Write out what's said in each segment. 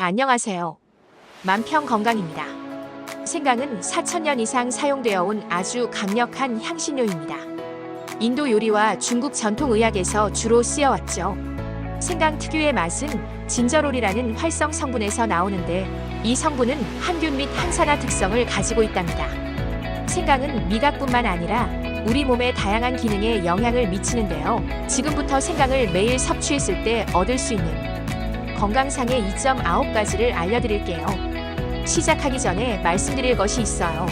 안녕하세요. 만평 건강입니다. 생강은 4,000년 이상 사용되어 온 아주 강력한 향신료입니다. 인도 요리와 중국 전통의학에서 주로 쓰여왔죠. 생강 특유의 맛은 진저롤이라는 활성 성분에서 나오는데 이 성분은 항균 및 항산화 특성을 가지고 있답니다. 생강은 미각뿐만 아니라 우리 몸의 다양한 기능에 영향을 미치는데요. 지금부터 생강을 매일 섭취했을 때 얻을 수 있는 건강상의 2.9가지를 알려드릴게요. 시작하기 전에 말씀드릴 것이 있어요.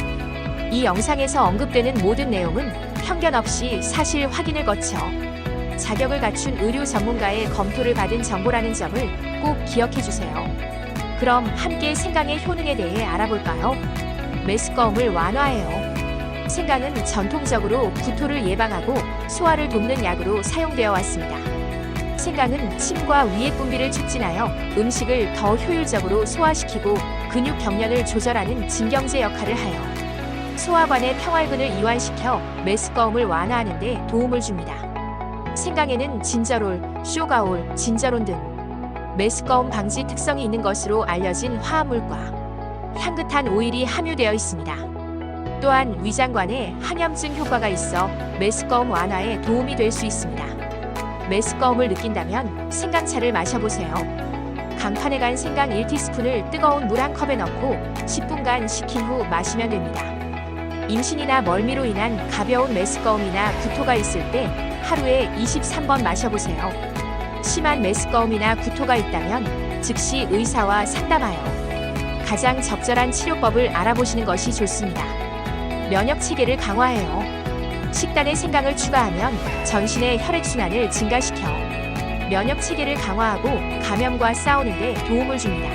이 영상에서 언급되는 모든 내용은 편견 없이 사실 확인을 거쳐 자격을 갖춘 의료 전문가의 검토를 받은 정보라는 점을 꼭 기억해 주세요. 그럼 함께 생강의 효능에 대해 알아볼까요? 메스꺼움을 완화해요. 생강은 전통적으로 구토를 예방하고 소화를 돕는 약으로 사용되어 왔습니다. 생강은 침과 위액 분비를 촉진하여 음식을 더 효율적으로 소화시키고 근육 경련을 조절하는 진경제 역할을 하여 소화관의 평활근을 이완시켜 메스꺼움을 완화하는 데 도움을 줍니다. 생강에는 진저롤, 쇼가올, 진저론 등 메스꺼움 방지 특성이 있는 것으로 알려진 화합물과 향긋한 오일이 함유되어 있습니다. 또한 위장관에 항염증 효과가 있어 메스꺼움 완화에 도움이 될 수 있습니다. 메스꺼움을 느낀다면 생강차를 마셔보세요. 강판에 간 생강 1티스푼을 뜨거운 물 한 컵에 넣고 10분간 식힌 후 마시면 됩니다. 임신이나 멀미로 인한 가벼운 메스꺼움이나 구토가 있을 때 하루에 23번 마셔보세요. 심한 메스꺼움이나 구토가 있다면 즉시 의사와 상담하여 가장 적절한 치료법을 알아보시는 것이 좋습니다. 면역 체계를 강화해요. 식단에 생강을 추가하면 전신의 혈액순환을 증가시켜 면역 체계를 강화하고 감염과 싸우는 데 도움을 줍니다.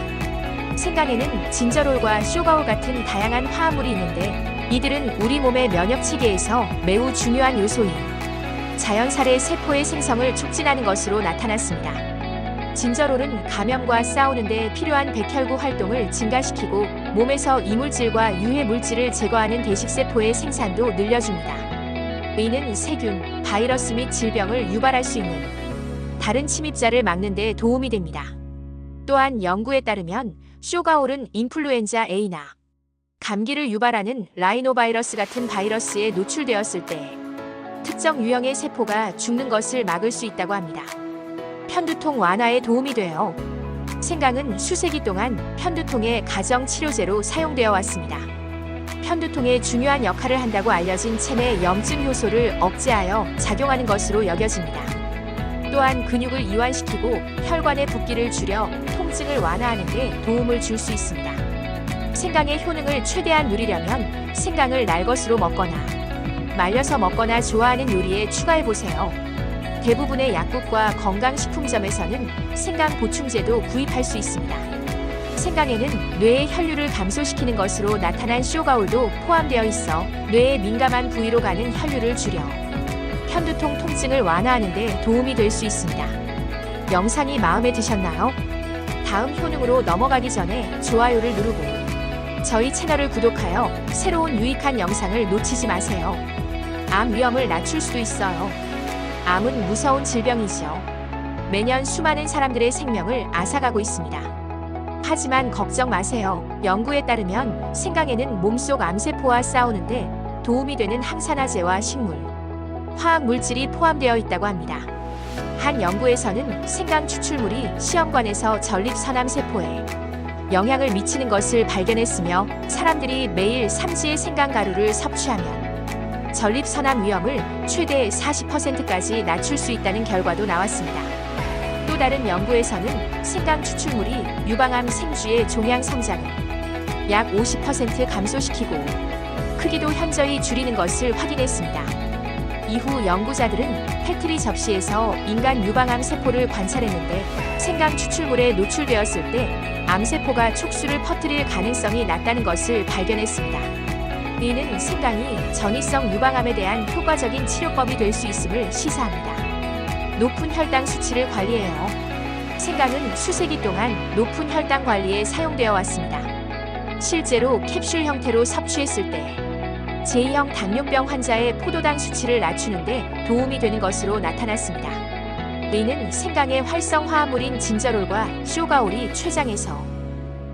생강에는 진저롤과 쇼가올 같은 다양한 화합물이 있는데 이들은 우리 몸의 면역 체계에서 매우 중요한 요소인 자연살의 세포의 생성을 촉진하는 것으로 나타났습니다. 진저롤은 감염과 싸우는 데 필요한 백혈구 활동을 증가시키고 몸에서 이물질과 유해 물질을 제거하는 대식세포의 생산도 늘려줍니다. 이는 세균, 바이러스 및 질병을 유발할 수 있는 다른 침입자를 막는 데 도움이 됩니다. 또한 연구에 따르면 쇼가올은 인플루엔자 A나 감기를 유발하는 라이노바이러스 같은 바이러스에 노출되었을 때 특정 유형의 세포가 죽는 것을 막을 수 있다고 합니다. 편두통 완화에 도움이 돼요. 생강은 수세기 동안 편두통의 가정치료제로 사용되어 왔습니다. 편두통에 중요한 역할을 한다고 알려진 체내 염증 효소를 억제하여 작용하는 것으로 여겨집니다. 또한 근육을 이완시키고 혈관의 붓기를 줄여 통증을 완화하는 데 도움을 줄 수 있습니다. 생강의 효능을 최대한 누리려면 생강을 날것으로 먹거나 말려서 먹거나 좋아하는 요리에 추가해보세요. 대부분의 약국과 건강식품점에서는 생강 보충제도 구입할 수 있습니다. 생강에는 뇌의 혈류를 감소시키는 것으로 나타난 쇼가올도 포함되어 있어 뇌에 민감한 부위로 가는 혈류를 줄여 편두통 통증을 완화하는 데 도움이 될 수 있습니다. 영상이 마음에 드셨나요? 다음 효능으로 넘어가기 전에 좋아요를 누르고 저희 채널을 구독하여 새로운 유익한 영상을 놓치지 마세요. 암 위험을 낮출 수도 있어요. 암은 무서운 질병이죠. 매년 수많은 사람들의 생명을 앗아가고 있습니다. 하지만 걱정 마세요. 연구에 따르면 생강에는 몸속 암세포와 싸우는데 도움이 되는 항산화제와 식물, 화학 물질이 포함되어 있다고 합니다. 한 연구에서는 생강 추출물이 시험관에서 전립선암 세포에 영향을 미치는 것을 발견했으며 사람들이 매일 3지의 생강가루를 섭취하면 전립선암 위험을 최대 40%까지 낮출 수 있다는 결과도 나왔습니다. 또 다른 연구에서는 생강 추출물이 유방암 생쥐의 종양 성장을 약 50% 감소시키고 크기도 현저히 줄이는 것을 확인했습니다. 이후 연구자들은 페트리 접시에서 인간 유방암 세포를 관찰했는데 생강 추출물에 노출되었을 때 암세포가 촉수를 퍼뜨릴 가능성이 낮다는 것을 발견했습니다. 이는 생강이 전이성 유방암에 대한 효과적인 치료법이 될 수 있음을 시사합니다. 높은 혈당 수치를 관리해요. 생강은 수세기 동안 높은 혈당 관리에 사용되어 왔습니다. 실제로 캡슐 형태로 섭취했을 때 제2형 당뇨병 환자의 포도당 수치를 낮추는 데 도움이 되는 것으로 나타났습니다. 이는 생강의 활성 화합물인 진저롤과 쇼가올이 췌장에서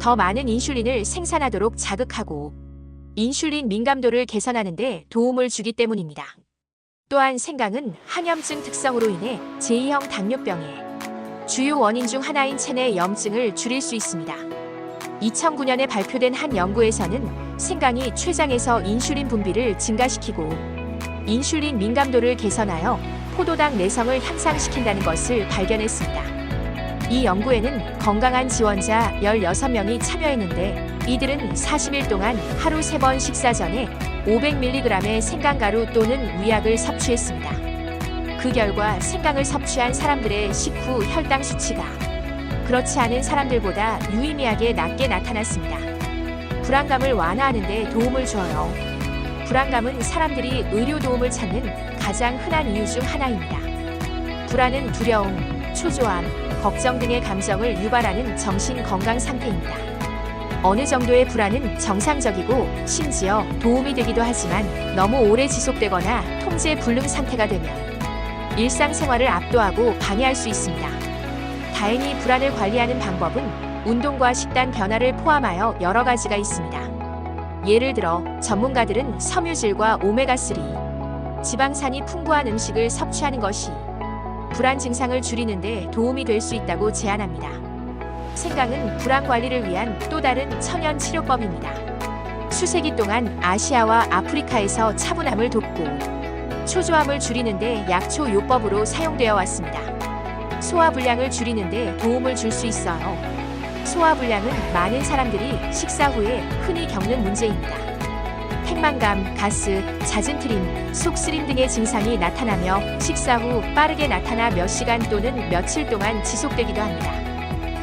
더 많은 인슐린을 생산하도록 자극하고 인슐린 민감도를 개선하는 데 도움을 주기 때문입니다. 또한 생강은 항염증 특성으로 인해 제2형 당뇨병의 주요 원인 중 하나인 체내 염증을 줄일 수 있습니다. 2009년에 발표된 한 연구에서는 생강이 췌장에서 인슐린 분비를 증가시키고 인슐린 민감도를 개선하여 포도당 내성을 향상시킨다는 것을 발견했습니다. 이 연구에는 건강한 지원자 16명이 참여했는데 이들은 40일 동안 하루 3번 식사 전에 500mg의 생강가루 또는 위약을 섭취했습니다. 그 결과 생강을 섭취한 사람들의 식후 혈당 수치가 그렇지 않은 사람들보다 유의미하게 낮게 나타났습니다. 불안감을 완화하는 데 도움을 줘요. 불안감은 사람들이 의료 도움을 찾는 가장 흔한 이유 중 하나입니다. 불안은 두려움, 초조함, 걱정 등의 감정을 유발하는 정신 건강 상태입니다. 어느 정도의 불안은 정상적이고 심지어 도움이 되기도 하지만 너무 오래 지속되거나 통제 불능 상태가 되면 일상생활을 압도하고 방해할 수 있습니다. 다행히 불안을 관리하는 방법은 운동과 식단 변화를 포함하여 여러 가지가 있습니다. 예를 들어 전문가들은 섬유질과 오메가3, 지방산이 풍부한 음식을 섭취하는 것이 불안 증상을 줄이는 데 도움이 될 수 있다고 제안합니다. 생강은 불안 관리를 위한 또 다른 천연 치료법입니다. 수세기 동안 아시아와 아프리카에서 차분함을 돕고 초조함을 줄이는 데 약초 요법으로 사용되어 왔습니다. 소화불량을 줄이는 데 도움을 줄 수 있어요. 소화불량은 많은 사람들이 식사 후에 흔히 겪는 문제입니다. 택만감, 가스, 잦은 트림, 속쓰림 등의 증상이 나타나며 식사 후 빠르게 나타나 몇 시간 또는 며칠 동안 지속되기도 합니다.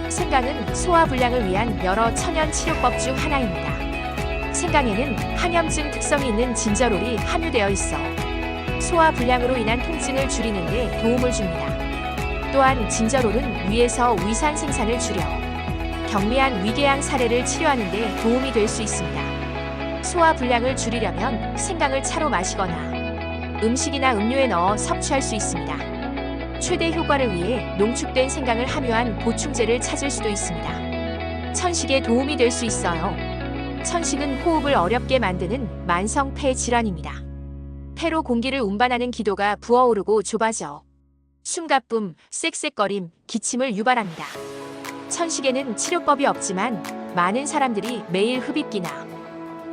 생강은 소화불량을 위한 여러 천연 치료법 중 하나입니다. 생강에는 항염증 특성이 있는 진저롤이 함유되어 있어 소화불량으로 인한 통증을 줄이는 데 도움을 줍니다. 또한 진저롤은 위에서 위산 생산을 줄여 경미한 위궤양 사례를 치료하는 데 도움이 될 수 있습니다. 소화불량을 줄이려면 생강을 차로 마시거나 음식이나 음료에 넣어 섭취할 수 있습니다. 최대 효과를 위해 농축된 생강을 함유한 보충제를 찾을 수도 있습니다. 천식에 도움이 될 수 있어요. 천식은 호흡을 어렵게 만드는 만성 폐 질환입니다. 폐로 공기를 운반하는 기도가 부어오르고 좁아져 숨가쁨, 쌕쌕거림, 기침을 유발합니다. 천식에는 치료법이 없지만 많은 사람들이 매일 흡입기나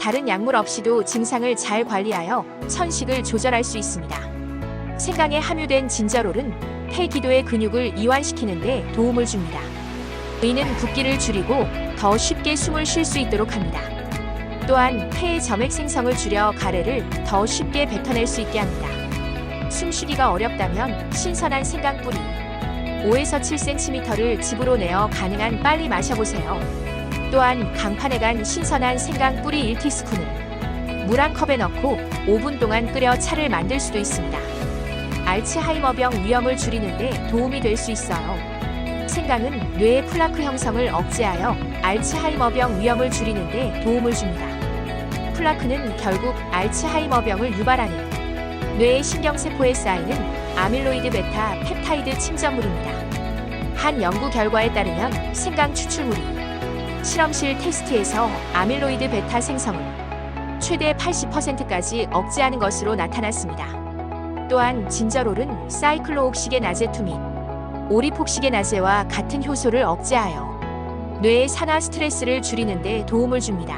다른 약물 없이도 증상을 잘 관리하여 천식을 조절할 수 있습니다. 생강에 함유된 진저롤은 폐 기도의 근육을 이완시키는 데 도움을 줍니다. 이는 붓기를 줄이고 더 쉽게 숨을 쉴 수 있도록 합니다. 또한 폐의 점액 생성을 줄여 가래를 더 쉽게 뱉어낼 수 있게 합니다. 숨쉬기가 어렵다면 신선한 생강 뿌리 5에서 7cm를 즙으로 내어 가능한 빨리 마셔보세요. 또한 강판에 간 신선한 생강 뿌리 1티스푼을 물 한 컵에 넣고 5분 동안 끓여 차를 만들 수도 있습니다. 알츠하이머병 위험을 줄이는 데 도움이 될 수 있어요. 생강은 뇌의 플라크 형성을 억제하여 알츠하이머병 위험을 줄이는 데 도움을 줍니다. 플라크는 결국 알츠하이머병을 유발하는 뇌의 신경세포에 쌓이는 아밀로이드 베타 펩타이드 침전물입니다. 한 연구 결과에 따르면 생강 추출물이 실험실 테스트에서 아밀로이드 베타 생성을 최대 80%까지 억제하는 것으로 나타났습니다. 또한 진저롤은 사이클로옥시게나제2 및 오리폭시게나제와 같은 효소를 억제하여 뇌의 산화 스트레스를 줄이는 데 도움을 줍니다.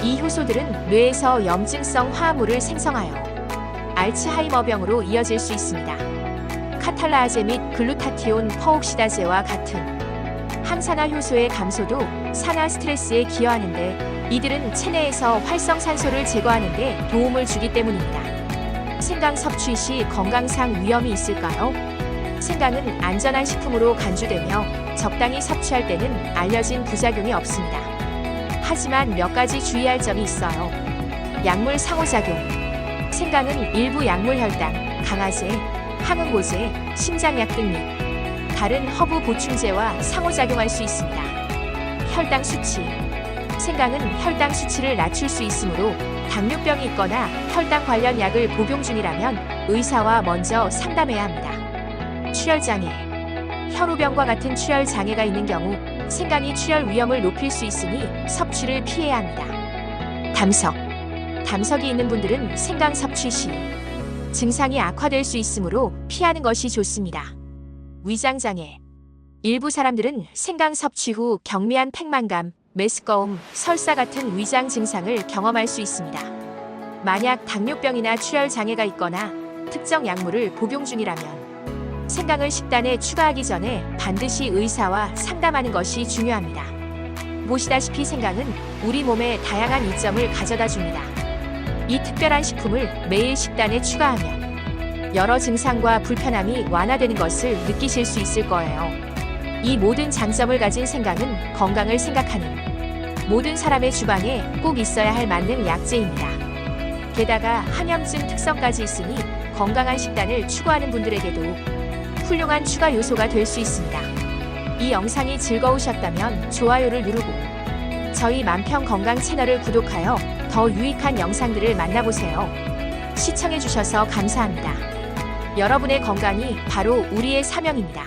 이 효소들은 뇌에서 염증성 화합물을 생성하여 알츠하이머병으로 이어질 수 있습니다. 카탈라아제 및 글루타티온 퍼옥시다제와 같은 항산화 효소의 감소도 산화 스트레스에 기여하는데 이들은 체내에서 활성산소를 제거하는 데 도움을 주기 때문입니다. 생강 섭취 시 건강상 위험이 있을까요? 생강은 안전한 식품으로 간주되며 적당히 섭취할 때는 알려진 부작용이 없습니다. 하지만 몇 가지 주의할 점이 있어요. 약물 상호작용. 생강은 일부 약물 혈당, 강화제, 항응고제, 심장약 등 및 다른 허브 보충제와 상호작용할 수 있습니다. 혈당 수치. 생강은 혈당 수치를 낮출 수 있으므로 당뇨병이 있거나 혈당 관련 약을 복용 중이라면 의사와 먼저 상담해야 합니다. 출혈장애. 혈우병과 같은 출혈장애가 있는 경우 생강이 출혈 위험을 높일 수 있으니 섭취를 피해야 합니다. 담석. 담석이 있는 분들은 생강 섭취 시 증상이 악화될 수 있으므로 피하는 것이 좋습니다. 위장장애. 일부 사람들은 생강 섭취 후 경미한 팽만감, 메스꺼움, 설사 같은 위장 증상을 경험할 수 있습니다. 만약 당뇨병이나 출혈 장애가 있거나 특정 약물을 복용 중이라면 생강을 식단에 추가하기 전에 반드시 의사와 상담하는 것이 중요합니다. 보시다시피 생강은 우리 몸에 다양한 이점을 가져다 줍니다. 이 특별한 식품을 매일 식단에 추가하면 여러 증상과 불편함이 완화되는 것을 느끼실 수 있을 거예요. 이 모든 장점을 가진 생강은 건강을 생각하는 모든 사람의 주방에 꼭 있어야 할 만능 약재입니다. 게다가 항염증 특성까지 있으니 건강한 식단을 추구하는 분들에게도 훌륭한 추가 요소가 될 수 있습니다. 이 영상이 즐거우셨다면 좋아요를 누르고 저희 만평건강 채널을 구독하여 더 유익한 영상들을 만나보세요. 시청해주셔서 감사합니다. 여러분의 건강이 바로 우리의 사명입니다.